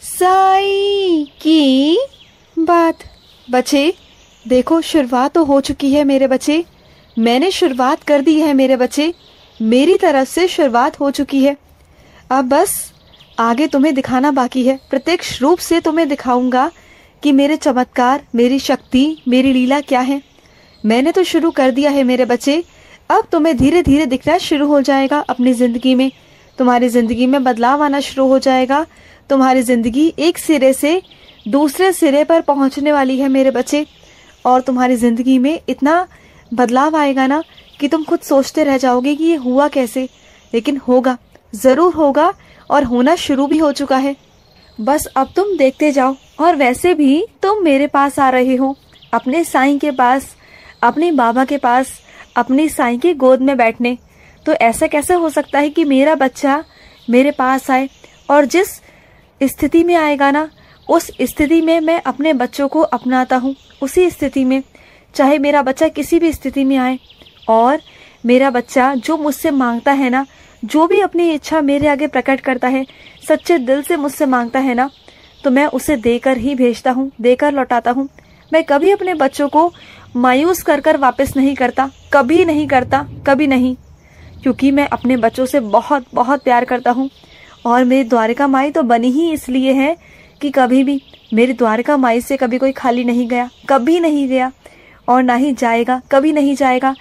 साई की बात। बच्चे देखो, शुरुआत तो हो चुकी है मेरे बच्चे। मैंने शुरुआत कर दी है मेरे बच्चे। मेरी तरफ से शुरुआत हो चुकी है। अब बस आगे तुम्हें दिखाना बाकी है। प्रत्यक्ष रूप से तुम्हें दिखाऊंगा कि मेरे चमत्कार, मेरी शक्ति, मेरी लीला क्या है। मैंने तो शुरू कर दिया है मेरे बच्चे। अब तुम्हें धीरे धीरे दिखना शुरू हो जाएगा अपनी जिंदगी में। तुम्हारी जिंदगी में बदलाव आना शुरू हो जाएगा। तुम्हारी जिंदगी एक सिरे से दूसरे सिरे पर पहुंचने वाली है मेरे बच्चे। और तुम्हारी जिंदगी में इतना बदलाव आएगा ना कि तुम खुद सोचते रह जाओगे कि ये हुआ कैसे। लेकिन होगा, जरूर होगा, और होना शुरू भी हो चुका है। बस अब तुम देखते जाओ। और वैसे भी तुम मेरे पास आ रहे हो, अपने साईं के पास, अपने बाबा के पास, अपनी साईं की गोद में बैठने। तो ऐसा कैसे हो सकता है कि मेरा बच्चा मेरे पास आए। और जिस स्थिति में आएगा ना, उस स्थिति में मैं अपने बच्चों को अपनाता हूँ। उसी स्थिति में, चाहे मेरा बच्चा किसी भी स्थिति में आए, और मेरा बच्चा जो मुझसे मांगता है ना, जो भी अपनी इच्छा मेरे आगे प्रकट करता है, सच्चे दिल से मुझसे मांगता है ना, तो मैं उसे देकर ही भेजता हूँ, देकर लौटाता हूँ। मैं कभी अपने बच्चों को मायूस कर कर वापस नहीं करता, कभी नहीं करता, कभी नहीं। क्योंकि मैं अपने बच्चों से बहुत बहुत प्यार करता हूँ। और मेरी द्वारिका माई तो बनी ही इसलिए है कि कभी भी मेरी द्वारिका माई से कभी कोई खाली नहीं गया, कभी नहीं गया, और ना ही जाएगा, कभी नहीं जाएगा।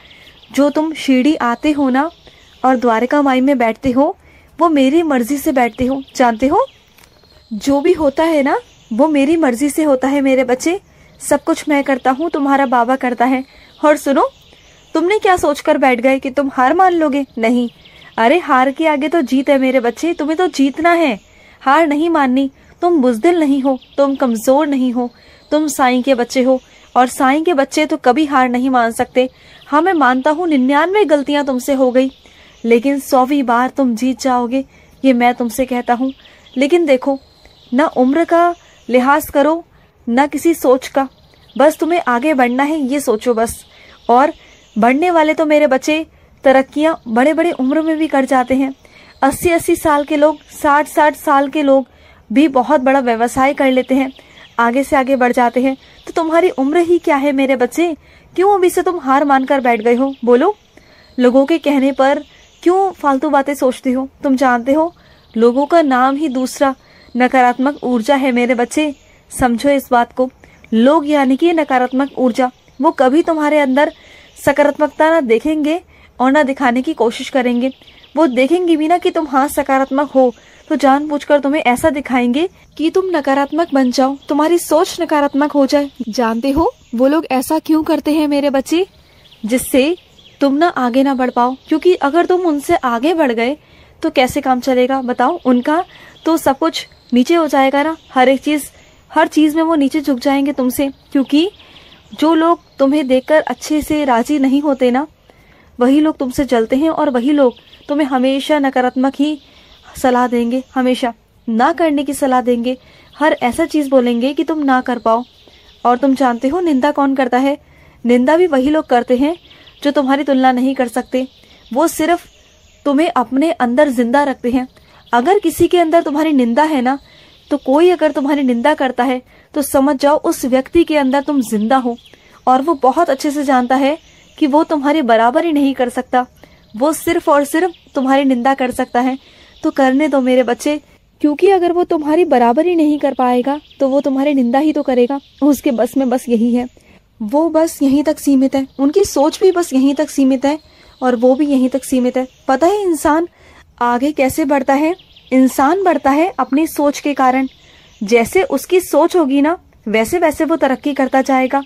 जो तुम शिरडी आते हो ना और द्वारिका माई में बैठते हो, वो मेरी मर्जी से बैठते हो। जानते हो, जो भी होता है ना, वो मेरी मर्जी से होता है मेरे बच्चे। सब कुछ मैं करता हूँ, तुम्हारा बाबा करता है। और सुनो, तुमने क्या सोचकर बैठ गए कि तुम हार मान लोगे? नहीं, अरे हार के आगे तो जीत है मेरे बच्चे। तुम्हें तो जीतना है, हार नहीं माननी। तुम बुज़दिल नहीं हो, तुम कमजोर नहीं हो, तुम साईं के बच्चे हो। और साईं के बच्चे तो कभी हार नहीं मान सकते। हाँ, मैं मानता हूँ 99 गलतियां तुमसे हो गई, लेकिन 100वीं बार तुम जीत जाओगे, ये मैं तुमसे कहता हूँ। लेकिन देखो, ना उम्र का लिहाज करो, ना किसी सोच का। बस तुम्हें आगे बढ़ना है, ये सोचो बस। और बढ़ने वाले तो मेरे बच्चे तरक्कियां बड़े बड़े उम्र में भी कर जाते हैं। 80-80 साल के लोग, 60-60 साल के लोग भी बहुत बड़ा व्यवसाय कर लेते हैं, आगे से आगे बढ़ जाते हैं। तो तुम्हारी उम्र ही क्या है मेरे बच्चे? क्यों अभी से तुम हार मानकर बैठ गए हो? बोलो, लोगों के कहने पर क्यों फालतू बातें सोचते हो? तुम जानते हो, लोगों का नाम ही दूसरा नकारात्मक ऊर्जा है मेरे बच्चे। समझो इस बात को। लोग यानी कि नकारात्मक ऊर्जा, वो कभी तुम्हारे अंदर सकारात्मकता ना देखेंगे और ना दिखाने की कोशिश करेंगे। वो देखेंगे भी ना कि तुम हाँ सकारात्मक हो, तो जानबूझकर तुम्हें ऐसा दिखाएंगे कि तुम नकारात्मक बन जाओ, तुम्हारी सोच नकारात्मक हो जाए। जानते हो वो लोग ऐसा क्यों करते हैं मेरे बच्चे? जिससे तुम ना आगे ना बढ़ पाओ। क्योंकि अगर तुम उनसे आगे बढ़ गए तो कैसे काम चलेगा बताओ? उनका तो सब कुछ नीचे हो जाएगा ना। हर चीज में वो नीचे झुक जाएंगे तुमसे। क्योंकि जो लोग तुम्हें देखकर अच्छे से राजी नहीं होते ना, वही लोग तुमसे जलते हैं, और वही लोग तुम्हें हमेशा नकारात्मक ही सलाह देंगे, हमेशा ना करने की सलाह देंगे। हर ऐसा चीज बोलेंगे कि तुम ना कर पाओ। और तुम जानते हो निंदा कौन करता है? निंदा भी वही लोग करते हैं जो तुम्हारी तुलना नहीं कर सकते। वो सिर्फ तुम्हें अपने अंदर जिंदा रखते हैं। अगर किसी के अंदर तुम्हारी निंदा है ना, तो कोई अगर तुम्हारी निंदा करता है तो समझ जाओ उस व्यक्ति के अंदर तुम जिंदा हो। और वो बहुत अच्छे से जानता है कि वो तुम्हारी बराबरी नहीं कर सकता, वो सिर्फ और सिर्फ तुम्हारी निंदा कर सकता है। तो करने दो मेरे बच्चे, क्योंकि अगर वो तुम्हारी बराबरी नहीं कर पाएगा तो वो तुम्हारी निंदा ही तो करेगा। उसके बस में बस यही है, वो बस यहीं तक सीमित है, उनकी सोच भी बस यहीं तक सीमित है, और वो भी यहीं तक सीमित है। पता है इंसान आगे कैसे बढ़ता है? इंसान बढ़ता है अपनी सोच के कारण। जैसे उसकी सोच होगी ना, वैसे वैसे वो तरक्की करता जाएगा।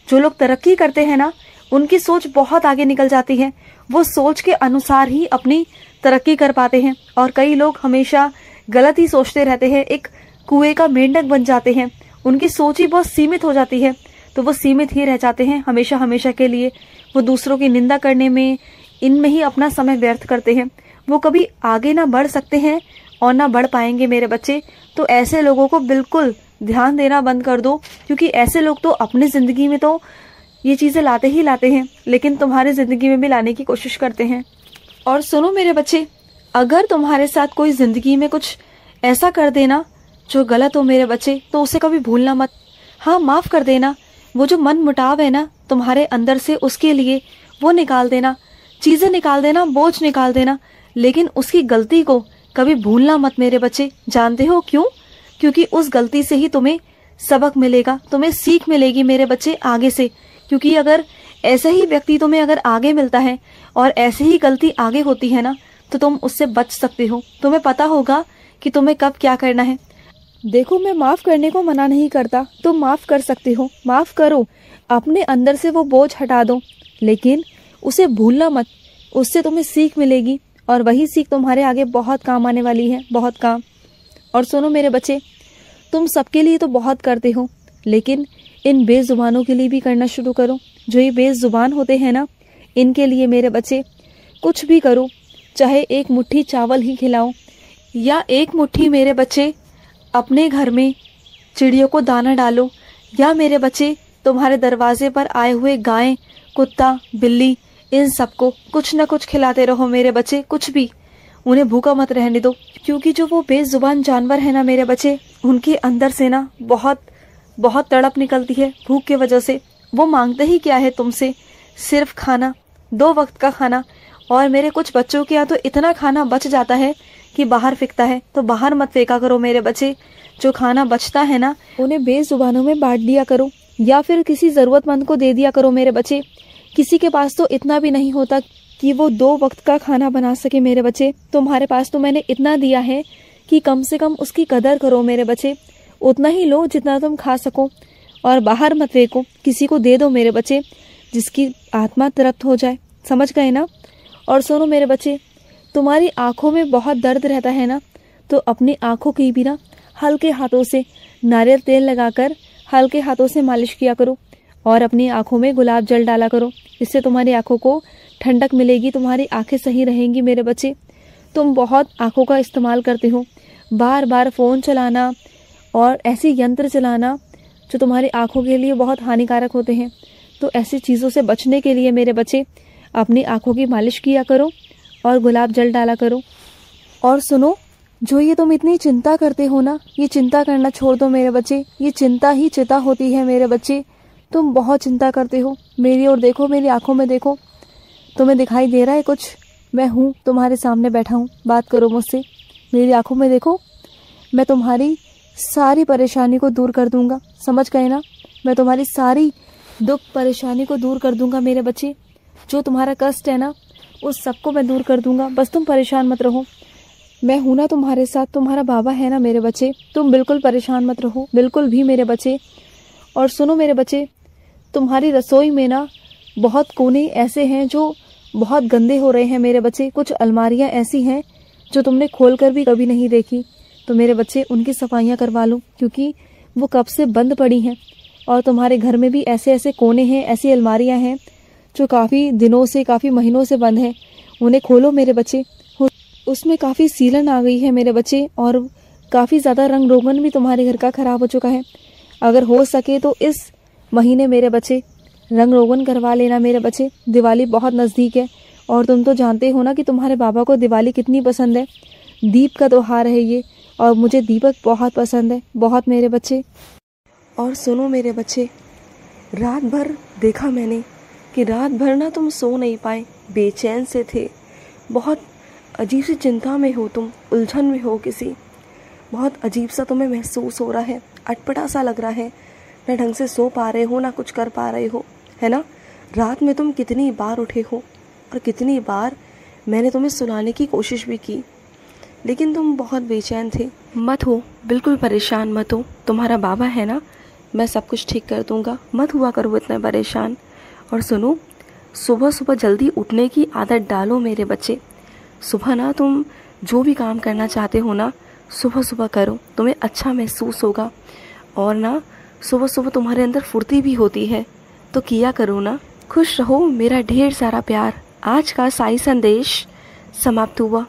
जो लोग तरक्की करते हैं ना, उनकी सोच बहुत आगे निकल जाती है। वो सोच के अनुसार ही अपनी तरक्की कर पाते हैं। और कई लोग हमेशा गलत ही सोचते रहते हैं, एक कुएं का मेंढक बन जाते हैं। उनकी सोच ही बहुत सीमित हो जाती है, तो वो सीमित ही रह जाते हैं हमेशा हमेशा के लिए। वो दूसरों की निंदा करने में, इनमें ही अपना समय व्यर्थ करते हैं। वो कभी आगे ना बढ़ सकते हैं और ना बढ़ पाएंगे मेरे बच्चे। तो ऐसे लोगों को बिल्कुल ध्यान देना बंद कर दो, क्योंकि ऐसे लोग तो अपनी जिंदगी में तो ये चीजें लाते ही लाते हैं, लेकिन तुम्हारी जिंदगी में भी लाने की कोशिश करते हैं। और सुनो मेरे बच्चे, अगर तुम्हारे साथ कोई जिंदगी में कुछ ऐसा कर देना, जो गलत हो मेरे बच्चे तो उसे कभी भूलना मत। हाँ, माफ कर देना। वो जो मन मुटाव है ना तुम्हारे अंदर से, उसके लिए वो निकाल देना, चीजें निकाल देना, बोझ निकाल देना, लेकिन उसकी गलती को कभी भूलना मत मेरे बच्चे। जानते हो क्यों? क्योंकि उस गलती से ही तुम्हें सबक मिलेगा, तुम्हें सीख मिलेगी मेरे बच्चे आगे से। क्योंकि अगर ऐसा ही व्यक्ति तुम्हें अगर आगे मिलता है और ऐसे ही गलती आगे होती है ना, तो तुम उससे बच सकते हो। तुम्हें पता होगा कि तुम्हें कब क्या करना है। देखो, मैं माफ करने को मना नहीं करता, तुम माफ कर सकते हो, माफ करो, अपने अंदर से वो बोझ हटा दो, लेकिन उसे भूलना मत। उससे तुम्हें सीख मिलेगी और वही सीख तुम्हारे आगे बहुत काम आने वाली है, बहुत काम। और सुनो मेरे बच्चे, तुम सबके लिए तो बहुत करते हो, लेकिन इन बेजुबानों के लिए भी करना शुरू करो। जो ये बेजुबान होते हैं ना, इनके लिए मेरे बच्चे कुछ भी करो, चाहे एक मुट्ठी चावल ही खिलाओ, या एक मुट्ठी मेरे बच्चे अपने घर में चिड़ियों को दाना डालो, या मेरे बच्चे तुम्हारे दरवाजे पर आए हुए गाय, कुत्ता, बिल्ली, इन सबको कुछ न कुछ खिलाते रहो मेरे बच्चे। कुछ भी, उन्हें भूखा मत रहने दो। क्योंकि जो वो बेजुबान जानवर है ना मेरे बच्चे, उनके अंदर से ना बहुत बहुत तड़प निकलती है भूख की वजह से। वो मांगते ही क्या है तुमसे? सिर्फ खाना, 2 वक्त का खाना। और मेरे कुछ बच्चों के यहाँ तो इतना खाना बच जाता है कि बाहर फेंकता है। तो बाहर मत फेंका करो मेरे बच्चे। जो खाना बचता है ना, उन्हें बेजुबानों में बांट दिया करो, या फिर किसी जरूरतमंद को दे दिया करो मेरे बच्चे। किसी के पास तो इतना भी नहीं होता कि वो 2 वक्त का खाना बना सके मेरे बच्चे। तुम्हारे पास तो मैंने इतना दिया है कि कम से कम उसकी कदर करो मेरे बच्चे। उतना ही लो जितना तुम खा सको, और बाहर मत फेंको, किसी को दे दो मेरे बच्चे, जिसकी आत्मा तृप्त हो जाए। समझ गए ना? और सुनो मेरे बच्चे, तुम्हारी आंखों में बहुत दर्द रहता है ना, तो अपनी आंखों की भी ना हल्के हाथों से नारियल तेल लगाकर हल्के हाथों से मालिश किया करो, और अपनी आंखों में गुलाब जल डाला करो। इससे तुम्हारी आंखों को ठंडक मिलेगी, तुम्हारी आंखें सही रहेंगी मेरे बच्चे। तुम बहुत आंखों का इस्तेमाल करते हो, बार बार फ़ोन चलाना और ऐसी यंत्र चलाना जो तुम्हारी आंखों के लिए बहुत हानिकारक होते हैं। तो ऐसी चीज़ों से बचने के लिए मेरे बच्चे अपनी आंखों की मालिश किया करो और गुलाब जल डाला करो। और सुनो, जो ये तुम इतनी चिंता करते हो ना, ये चिंता करना छोड़ दो मेरे बच्चे। ये चिंता ही चिता होती है मेरे बच्चे। तुम बहुत चिंता करते हो। मेरी ओर देखो, मेरी आंखों में देखो, तुम्हें दिखाई दे रहा है कुछ? मैं हूँ, तुम्हारे सामने बैठा हूँ, बात करो मुझसे। मेरी आंखों में देखो, मैं तुम्हारी सारी परेशानी को दूर कर दूंगा। समझ गए ना? मैं तुम्हारी सारी दुख परेशानी को दूर कर दूंगा मेरे बच्चे। जो तुम्हारा कष्ट है ना, उस सबको मैं दूर कर दूंगा। बस तुम परेशान मत रहो, मैं हूं ना तुम्हारे साथ। तुम्हारा बाबा है ना मेरे बच्चे, तुम बिल्कुल परेशान मत रहो, बिल्कुल भी मेरे बच्चे। और सुनो मेरे बच्चे, तुम्हारी रसोई में ना बहुत कोने ऐसे हैं जो बहुत गंदे हो रहे हैं मेरे बच्चे। कुछ अलमारियां ऐसी हैं जो तुमने खोलकर भी कभी नहीं देखी। तो मेरे बच्चे उनकी सफाइयां करवा लो, क्योंकि वो कब से बंद पड़ी हैं। और तुम्हारे घर में भी ऐसे ऐसे कोने हैं, ऐसी अलमारियां हैं जो काफ़ी दिनों से, काफ़ी महीनों से बंद हैं। उन्हें खोलो मेरे बच्चे। उसमें काफ़ी सीलन आ गई है मेरे बच्चे, और काफ़ी ज़्यादा रंग रोगन भी तुम्हारे घर का ख़राब हो चुका है। अगर हो सके तो इस महीने मेरे बच्चे रंग रोगन करवा लेना मेरे बच्चे। दिवाली बहुत नज़दीक है, और तुम तो जानते हो ना कि तुम्हारे बाबा को दिवाली कितनी पसंद है। दीप का त्योहार है ये, और मुझे दीपक बहुत पसंद है, बहुत मेरे बच्चे। और सुनो मेरे बच्चे, रात भर देखा मैंने कि रात भर ना तुम सो नहीं पाए, बेचैन से थे। बहुत अजीब सी चिंता में हो तुम, उलझन में हो किसी। बहुत अजीब सा तुम्हें महसूस हो रहा है, अटपटा सा लग रहा है। ना ढंग से सो पा रहे हो, ना कुछ कर पा रहे हो, है ना? रात में तुम कितनी बार उठे हो, और कितनी बार मैंने तुम्हें सुलाने की कोशिश भी की, लेकिन तुम बहुत बेचैन थे। मत हो, बिल्कुल परेशान मत हो। तुम्हारा बाबा है ना, मैं सब कुछ ठीक कर दूंगा। मत हुआ करो इतना परेशान। और सुनो, सुबह सुबह जल्दी उठने की आदत डालो मेरे बच्चे। सुबह ना तुम जो भी काम करना चाहते हो ना, सुबह सुबह करो, तुम्हें अच्छा महसूस होगा। और ना सुबह सुबह तुम्हारे अंदर फुर्ती भी होती है, तो किया करो ना। खुश रहो, मेरा ढेर सारा प्यार। आज का साई संदेश समाप्त हुआ।